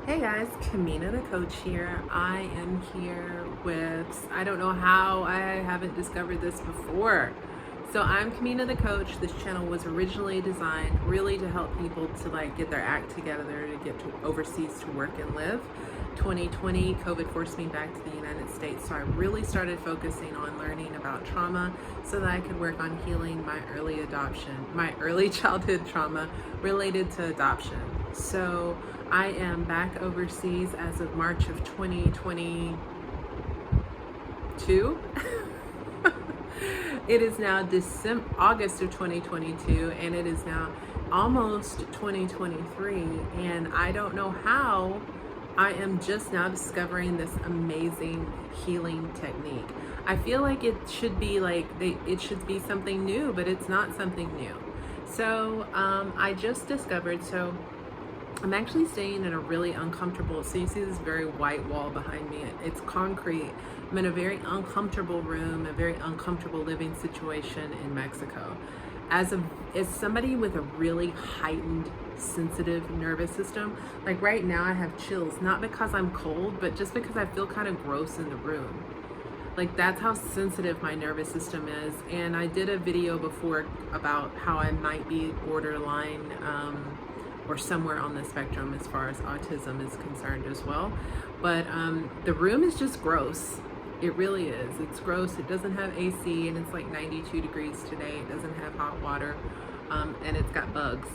Hey guys, Kamina the coach here. I am here with, I don't know how I haven't discovered this before. So I'm Kamina the coach. This channel was originally designed really to help people to get their act together to get to overseas to work and live. 2020, COVID forced me back to the United States. So I really started focusing on learning about trauma so that I could work on healing my early childhood trauma related to adoption. So I am back overseas as of March of 2022. It is now August of 2022, and it is now almost 2023, and I don't know how I am just now discovering this amazing healing technique. I feel like it should be it should be something new, but it's not something new. So I just discovered, I'm actually staying in a really uncomfortable, so you see this very white wall behind me. It's concrete. I'm in a very uncomfortable room, a very uncomfortable living situation in Mexico. As somebody with a really heightened, sensitive nervous system, like right now I have chills, not because I'm cold, but just because I feel kind of gross in the room. Like that's how sensitive my nervous system is. And I did a video before about how I might be borderline, or somewhere on the spectrum as far as autism is concerned as well. But the room is just gross. It really is. It's gross. It doesn't have AC, and it's like 92 degrees today. It doesn't have hot water, and it's got bugs.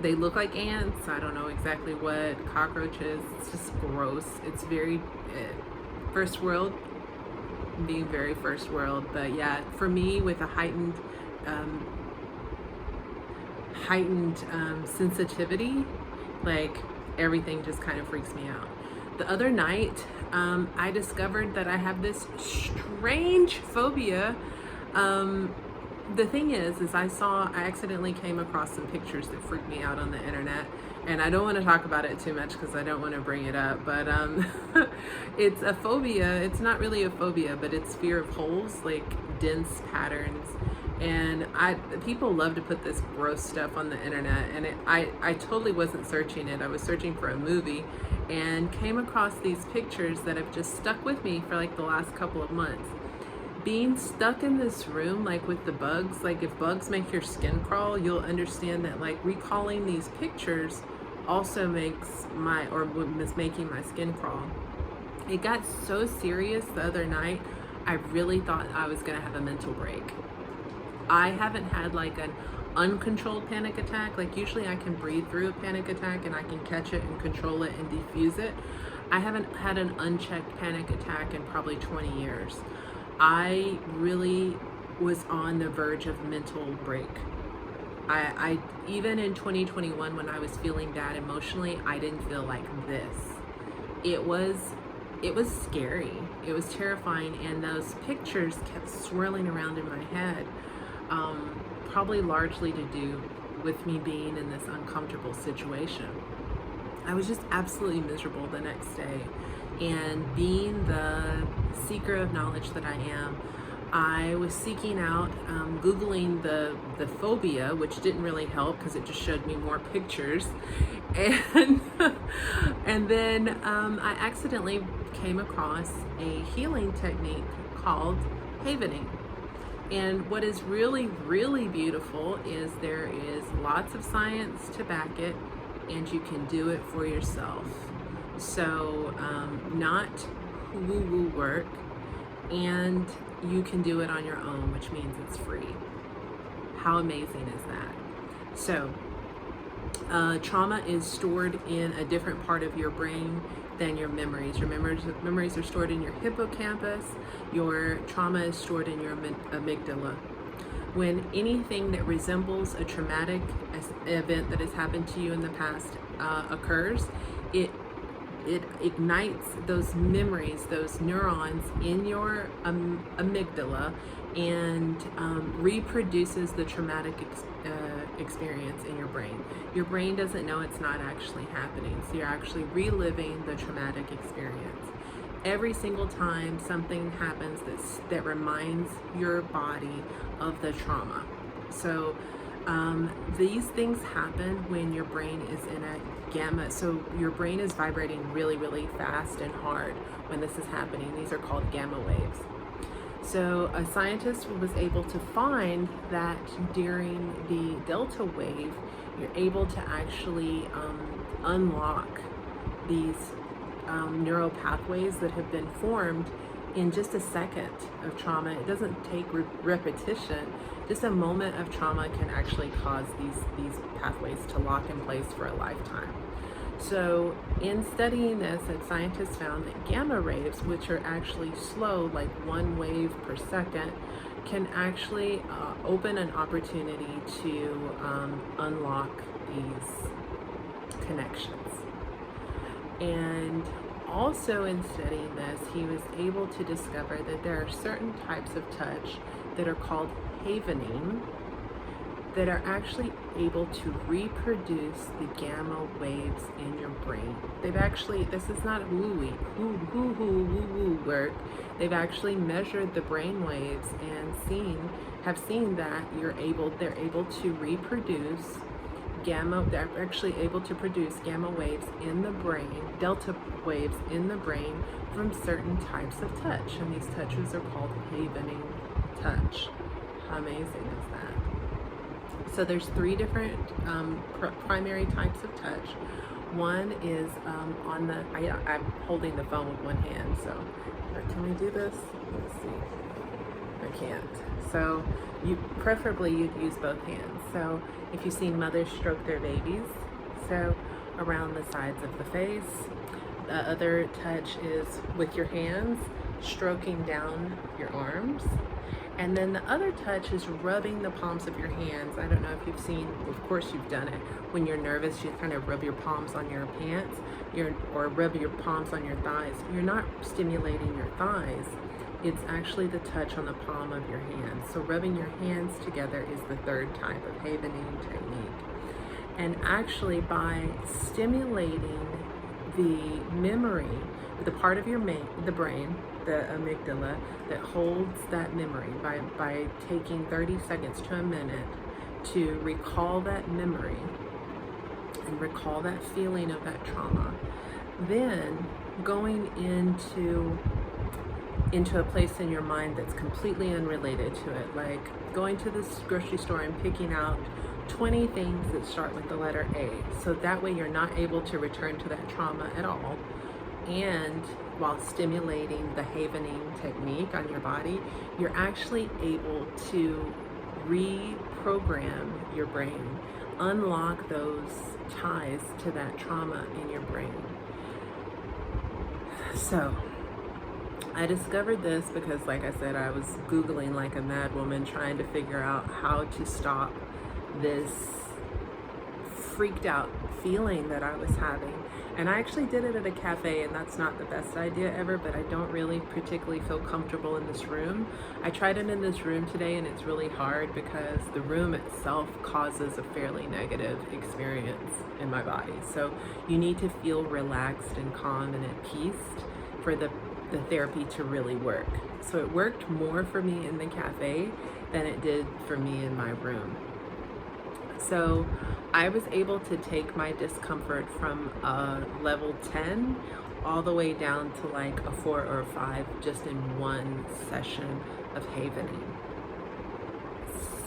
They look like ants. I don't know exactly what, cockroaches. It's just gross. It's very first world, being very first world. But yeah, for me with a heightened sensitivity, like everything just kind of freaks me out. The other night, I discovered that I have this strange phobia. The thing is I accidentally came across some pictures that freaked me out on the internet, and I don't want to talk about it too much because I don't want to bring it up, but it's a phobia. It's not really a phobia, but it's fear of holes, like dense patterns. And people love to put this gross stuff on the internet, and I totally wasn't searching it. I was searching for a movie and came across these pictures that have just stuck with me for like the last couple of months. Being stuck in this room, like with the bugs, like if bugs make your skin crawl, you'll understand that like recalling these pictures also was making my skin crawl. It got so serious the other night, I really thought I was gonna have a mental break. I haven't had like an uncontrolled panic attack. Like usually I can breathe through a panic attack and I can catch it and control it and diffuse it. I haven't had an unchecked panic attack in probably 20 years. I really was on the verge of mental break. I even in 2021 when I was feeling bad emotionally, I didn't feel like this. It was scary. It was terrifying, and those pictures kept swirling around in my head. Probably largely to do with me being in this uncomfortable situation. I was just absolutely miserable the next day, and being the seeker of knowledge that I am, I was seeking out, Googling the phobia, which didn't really help because it just showed me more pictures, and and then I accidentally came across a healing technique called havening. And what is really, really beautiful is there is lots of science to back it, and you can do it for yourself. So not woo-woo work, and you can do it on your own, which means it's free. How amazing is that? So trauma is stored in a different part of your brain than your memories. Your memories are stored in your hippocampus. Your trauma is stored in your amygdala. When anything that resembles a traumatic event that has happened to you in the past occurs, it ignites those memories, those neurons in your amygdala, and reproduces the traumatic experience in your brain. Your brain doesn't know it's not actually happening, so you're actually reliving the traumatic experience. Every single time something happens that reminds your body of the trauma. So These things happen when your brain is in a gamma. So your brain is vibrating really, really fast and hard when this is happening. These are called gamma waves. So a scientist was able to find that during the delta wave, you're able to actually unlock these neural pathways that have been formed in just a second of trauma. It doesn't take repetition. Just a moment of trauma can actually cause these pathways to lock in place for a lifetime. So in studying this, scientists found that gamma waves, which are actually slow, like 1 wave per second, can actually open an opportunity to unlock these connections. And also in studying this, he was able to discover that there are certain types of touch that are called havening that are actually able to reproduce the gamma waves in your brain. They've actually, this is not woo-woo work. They've actually measured the brain waves and have seen that they're able to reproduce they're actually able to produce gamma waves in the brain, delta waves in the brain from certain types of touch. And these touches are called havening touch. How amazing is that? So there's 3 different primary types of touch. One is on the, I'm holding the phone with one hand, so can we do this? Let's see. I can't. So preferably you'd use both hands. So if you've seen mothers stroke their babies, so around the sides of the face. The other touch is with your hands, stroking down your arms. And then the other touch is rubbing the palms of your hands. I don't know if you've seen, of course you've done it. When you're nervous, you kind of rub your palms on your pants, or rub your palms on your thighs. You're not stimulating your thighs. It's actually the touch on the palm of your hand. So rubbing your hands together is the 3rd type of havening technique. And actually by stimulating the memory, the part of the brain, the amygdala, that holds that memory, by taking 30 seconds to a minute to recall that memory and recall that feeling of that trauma, then going into a place in your mind that's completely unrelated to it, like going to this grocery store and picking out 20 things that start with the letter A. So that way you're not able to return to that trauma at all. And while stimulating the havening technique on your body, you're actually able to reprogram your brain, unlock those ties to that trauma in your brain. So I discovered this because, like I said, I was Googling like a mad woman trying to figure out how to stop this freaked out feeling that I was having. And I actually did it at a cafe, and that's not the best idea ever, but I don't really particularly feel comfortable in this room. I tried it in this room today, and it's really hard because the room itself causes a fairly negative experience in my body. So you need to feel relaxed and calm and at peace for the therapy to really work. So it worked more for me in the cafe than it did for me in my room. So I was able to take my discomfort from a level 10 all the way down to like a 4 or a 5 just in one session of havening.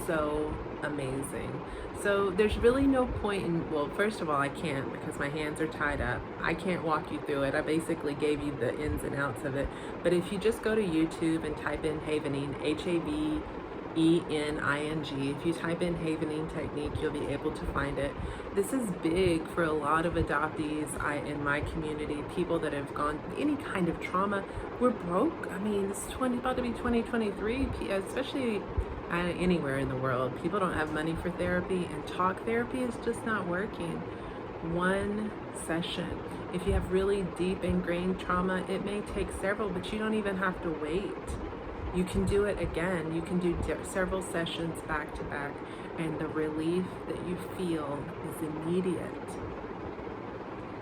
So amazing. So there's really no point in, well, first of all, I can't because my hands are tied up. I can't walk you through it. I basically gave you the ins and outs of it. But if you just go to YouTube and type in havening, Havening, if you type in havening technique, you'll be able to find it. This is big for a lot of adoptees in my community, people that have gone any kind of trauma. We're broke. I mean, it's about to be 2023, especially anywhere in the world. People don't have money for therapy, and talk therapy is just not working. One session. If you have really deep ingrained trauma, it may take several, but you don't even have to wait. You can do it again. You can do several sessions back to back, and the relief that you feel is immediate.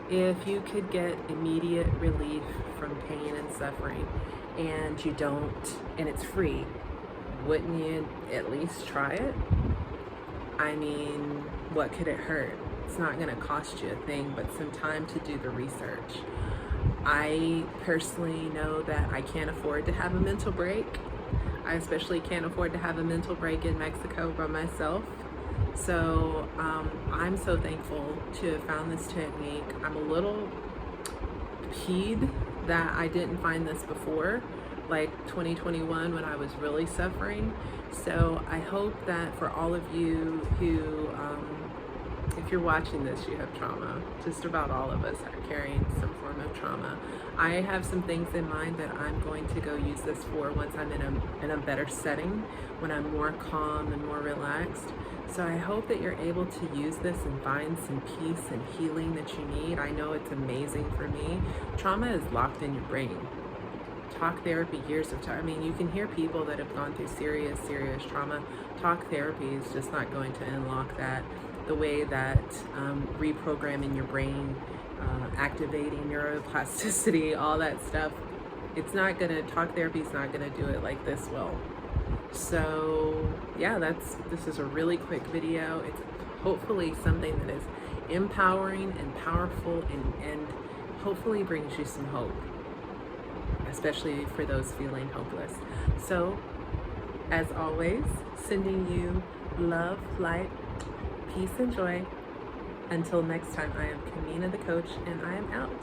If you could get immediate relief from pain and suffering, and you don't, and it's free, wouldn't you at least try it? I mean, what could it hurt? It's not going to cost you a thing, but some time to do the research. I personally know that I can't afford to have a mental break. I especially can't afford to have a mental break in Mexico by myself. So I'm so thankful to have found this technique. I'm a little peed that I didn't find this before, like 2021 when I was really suffering. So I hope that for all of you who, if you're watching this, you have trauma. Just about all of us are carrying some form of trauma. I have some things in mind that I'm going to go use this for once I'm in a better setting, when I'm more calm and more relaxed. So I hope that you're able to use this and find some peace and healing that you need. I know it's amazing for me. Trauma is locked in your brain. Talk therapy, years of time. I mean, you can hear people that have gone through serious trauma. Talk therapy is just not going to unlock that the way that reprogramming your brain, activating neuroplasticity, all that stuff. It's not gonna, talk therapy is not gonna do it like this will. So yeah, this is a really quick video. It's hopefully something that is empowering and powerful and hopefully brings you some hope, especially for those feeling hopeless. So as always, sending you love, light, peace, and joy. Until next time, I am Kamina the Coach, and I am out.